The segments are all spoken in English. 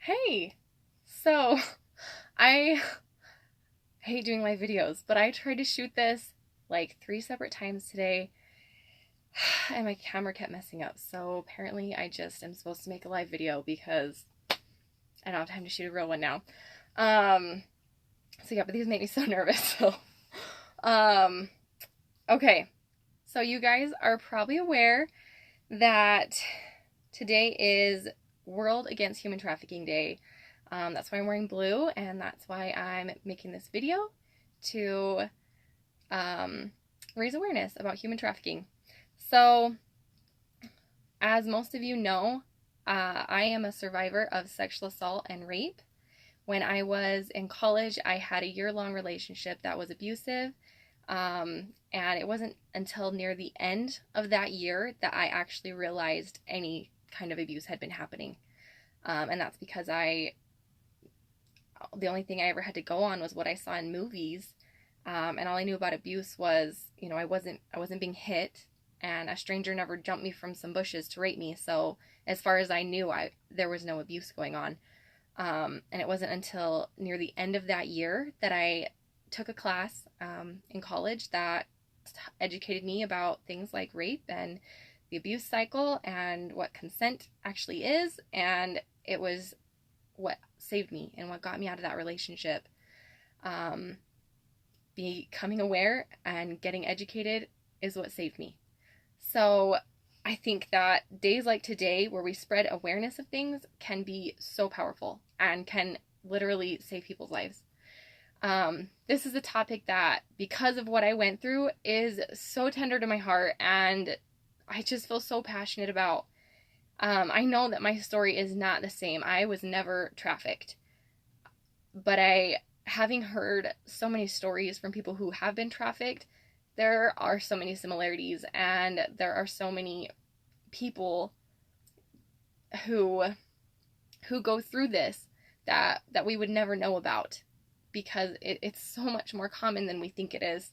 Hey, so I hate doing live videos, but I tried to shoot this like 3 separate times today and my camera kept messing up. So apparently I just am supposed to make a live video because I don't have time to shoot a real one now. Um, so yeah, but these make me so nervous. Um, okay. So you guys are probably aware that today is World Against Human Trafficking Day. That's why I'm wearing blue, and that's why I'm making this video to raise awareness about human trafficking. So, as most of you know, I am a survivor of sexual assault and rape. When I was in college, I had a year-long relationship that was abusive, and it wasn't until near the end of that year that I actually realized any kind of abuse had been happening. And that's because the only thing I ever had to go on was what I saw in movies. And all I knew about abuse was, I wasn't being hit, and a stranger never jumped me from some bushes to rape me. So as far as I knew, there was no abuse going on. And it wasn't until near the end of that year that I took a class in college that educated me about things like rape and the abuse cycle and what consent actually is. And it was what saved me and what got me out of that relationship. Becoming aware and getting educated is what saved me. So I think that days like today, where we spread awareness of things, can be so powerful and can literally save people's lives. This is a topic that, because of what I went through, is so tender to my heart, and I just feel so passionate about. I know that my story is not the same. I was never trafficked, but having heard so many stories from people who have been trafficked, there are so many similarities, and there are so many people who go through this that we would never know about, because it's so much more common than we think it is.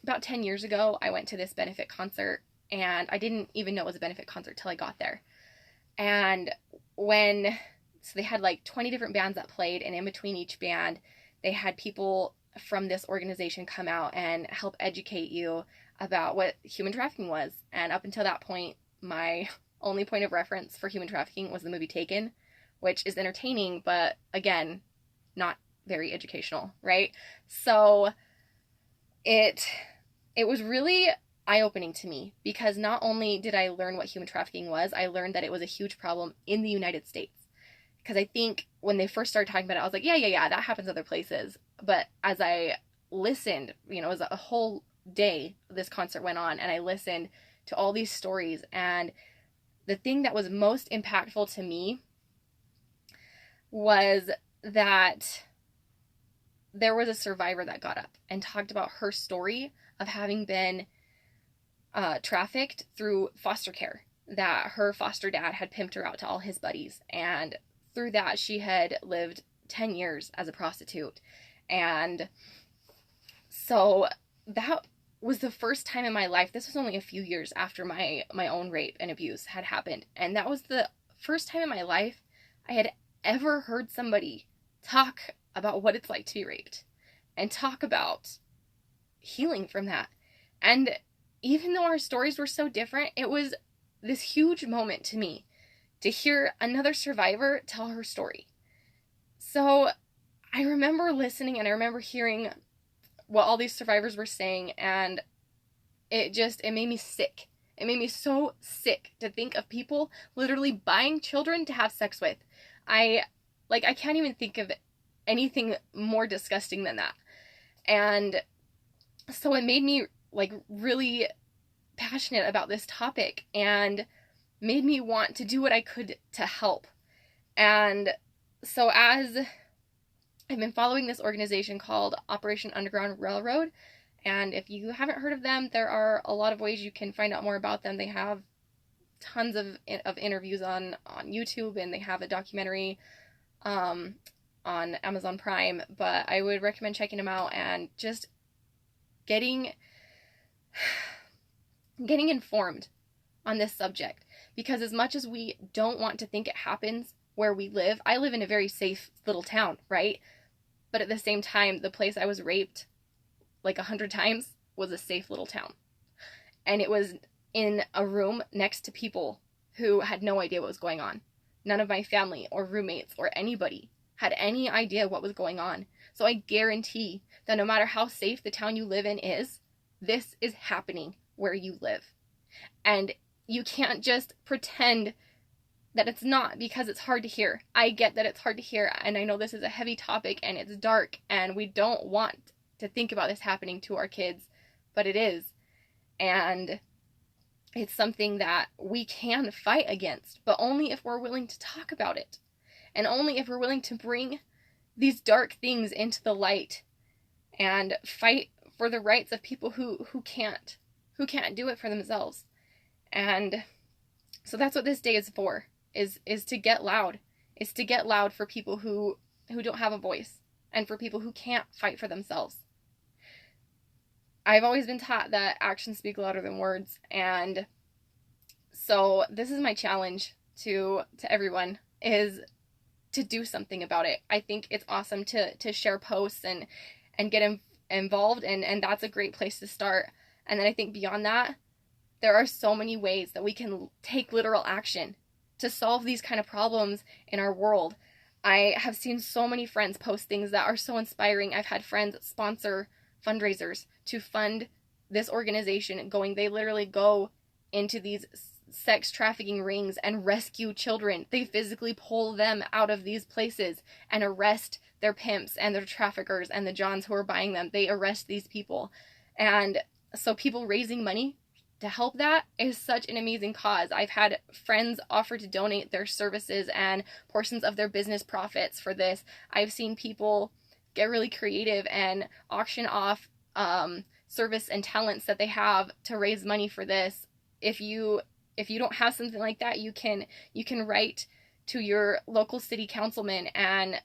About 10 years ago, I went to this benefit concert, and I didn't even know it was a benefit concert till I got there. And so they had like 20 different bands that played, and in between each band, they had people from this organization come out and help educate you about what human trafficking was. And up until that point, my only point of reference for human trafficking was the movie Taken, which is entertaining, but again, not very educational, right? So it was really eye-opening to me, because not only did I learn what human trafficking was, I learned that it was a huge problem in the United States. Because I think when they first started talking about it, I was like, yeah, that happens other places. But as I listened, it was a whole day this concert went on, and I listened to all these stories, and the thing that was most impactful to me was that there was a survivor that got up and talked about her story of having been trafficked through foster care, that her foster dad had pimped her out to all his buddies, and through that she had lived 10 years as a prostitute. And so that was the first time in my life. This was only a few years after my own rape and abuse had happened, and that was the first time in my life I had ever heard somebody talk about what it's like to be raped and talk about healing from that. And even though our stories were so different, it was this huge moment to me to hear another survivor tell her story. So I remember listening, and I remember hearing what all these survivors were saying, and it made me sick. It made me so sick to think of people literally buying children to have sex with. I can't even think of anything more disgusting than that. And so it made me really passionate about this topic, and made me want to do what I could to help. And so as I've been following this organization called Operation Underground Railroad, and if you haven't heard of them, there are a lot of ways you can find out more about them. They have tons of interviews on YouTube, and they have a documentary on Amazon Prime, but I would recommend checking them out and just getting informed on this subject, because as much as we don't want to think it happens, where we live. I live in a very safe little town, right? But at the same time, the place I was raped like 100 times was a safe little town. And it was in a room next to people who had no idea what was going on. None of my family or roommates or anybody had any idea what was going on. So I guarantee that no matter how safe the town you live in is, this is happening where you live. And you can't just pretend that it's not, because it's hard to hear. I get that it's hard to hear, and I know this is a heavy topic and it's dark and we don't want to think about this happening to our kids, but it is. And it's something that we can fight against, but only if we're willing to talk about it, and only if we're willing to bring these dark things into the light and fight for the rights of people who can't do it for themselves. And so that's what this day is for, is to get loud, is to get loud for people who don't have a voice, and for people who can't fight for themselves. I've always been taught that actions speak louder than words, and so this is my challenge to everyone, is to do something about it. I think it's awesome to share posts and get involved, and that's a great place to start. And then I think beyond that, there are so many ways that we can take literal action to solve these kind of problems in our world. I have seen so many friends post things that are so inspiring. I've had friends sponsor fundraisers to fund this organization they literally go into these sex trafficking rings and rescue children. They physically pull them out of these places and arrest their pimps and their traffickers and the Johns who are buying them. They arrest these people. And so people raising money to help that is such an amazing cause. I've had friends offer to donate their services and portions of their business profits for this. I've seen people get really creative and auction off service and talents that they have to raise money for this. If you don't have something like that, you can write to your local city councilman and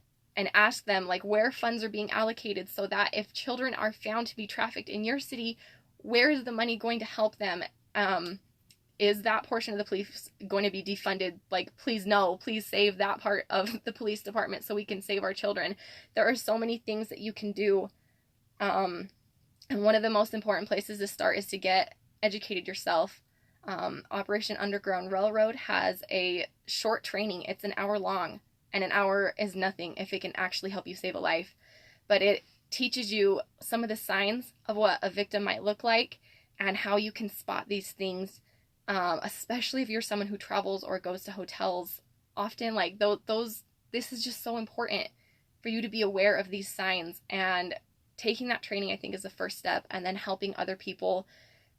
ask them like where funds are being allocated, so that if children are found to be trafficked in your city, where is the money going to help them? Is that portion of the police going to be defunded? Like, please no, please save that part of the police department so we can save our children. There are so many things that you can do. And one of the most important places to start is to get educated yourself. Operation Underground Railroad has a short training. It's an hour long, and an hour is nothing if it can actually help you save a life. But it teaches you some of the signs of what a victim might look like and how you can spot these things, especially if you're someone who travels or goes to hotels often. Like this is just so important for you to be aware of these signs, and taking that training, I think, is the first step, and then helping other people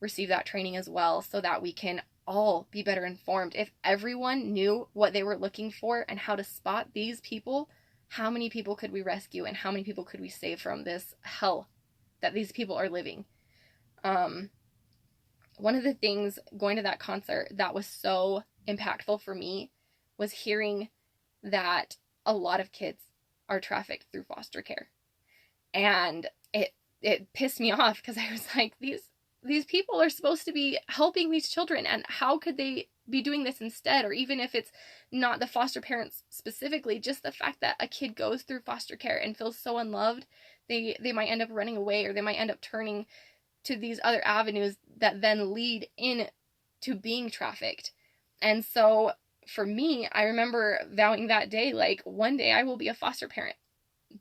receive that training as well, so that we can all be better informed. If everyone knew what they were looking for and how to spot these people, how many people could we rescue, and how many people could we save from this hell that these people are living? One of the things going to that concert that was so impactful for me was hearing that a lot of kids are trafficked through foster care. And it pissed me off, because I was like, these people are supposed to be helping these children, and how could they be doing this instead? Or even if it's not the foster parents specifically, just the fact that a kid goes through foster care and feels so unloved, they might end up running away, or they might end up turning to these other avenues that then lead in to being trafficked. And so for me, I remember vowing that day, like, one day I will be a foster parent,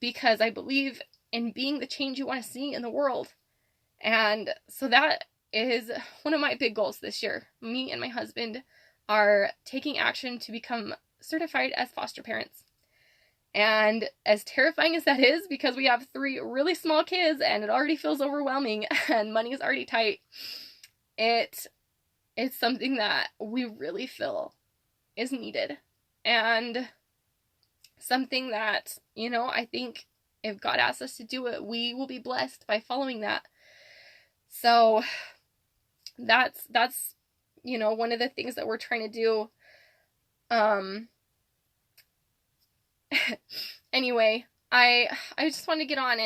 because I believe in being the change you want to see in the world. And so that is one of my big goals this year. Me and my husband are taking action to become certified as foster parents. And as terrifying as that is, because we have 3 really small kids and it already feels overwhelming and money is already tight, it's something that we really feel is needed. And something that, I think if God asks us to do it, we will be blessed by following that. So that's one of the things that we're trying to do. Anyway, I just want to get on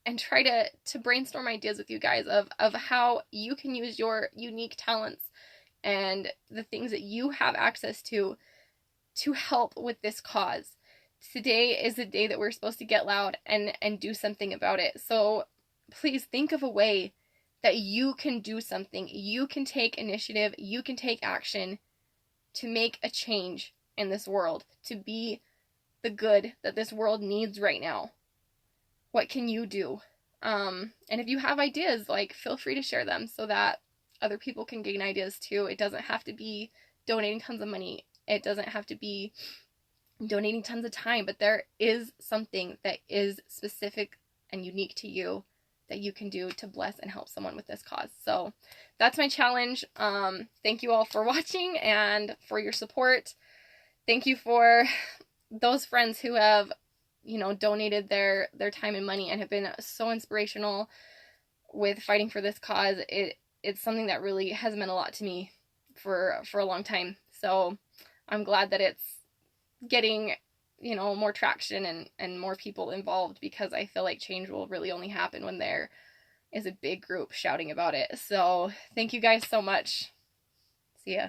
and try to brainstorm ideas with you guys of how you can use your unique talents and the things that you have access to to help with this cause. Today is the day that we're supposed to get loud and do something about it. So please think of a way that you can do something. You can take initiative, you can take action to make a change in this world, to be the good that this world needs right now. What can you do? And if you have ideas, like, feel free to share them so that other people can gain ideas too. It doesn't have to be donating tons of money. It doesn't have to be donating tons of time, but there is something that is specific and unique to you that you can do to bless and help someone with this cause. So that's my challenge. Thank you all for watching and for your support. Thank you for those friends who have, you know, donated their time and money and have been so inspirational with fighting for this cause. It's something that really has meant a lot to me for a long time. So I'm glad that it's getting, you know, more traction and more people involved, because I feel like change will really only happen when there is a big group shouting about it. So thank you guys so much. See ya.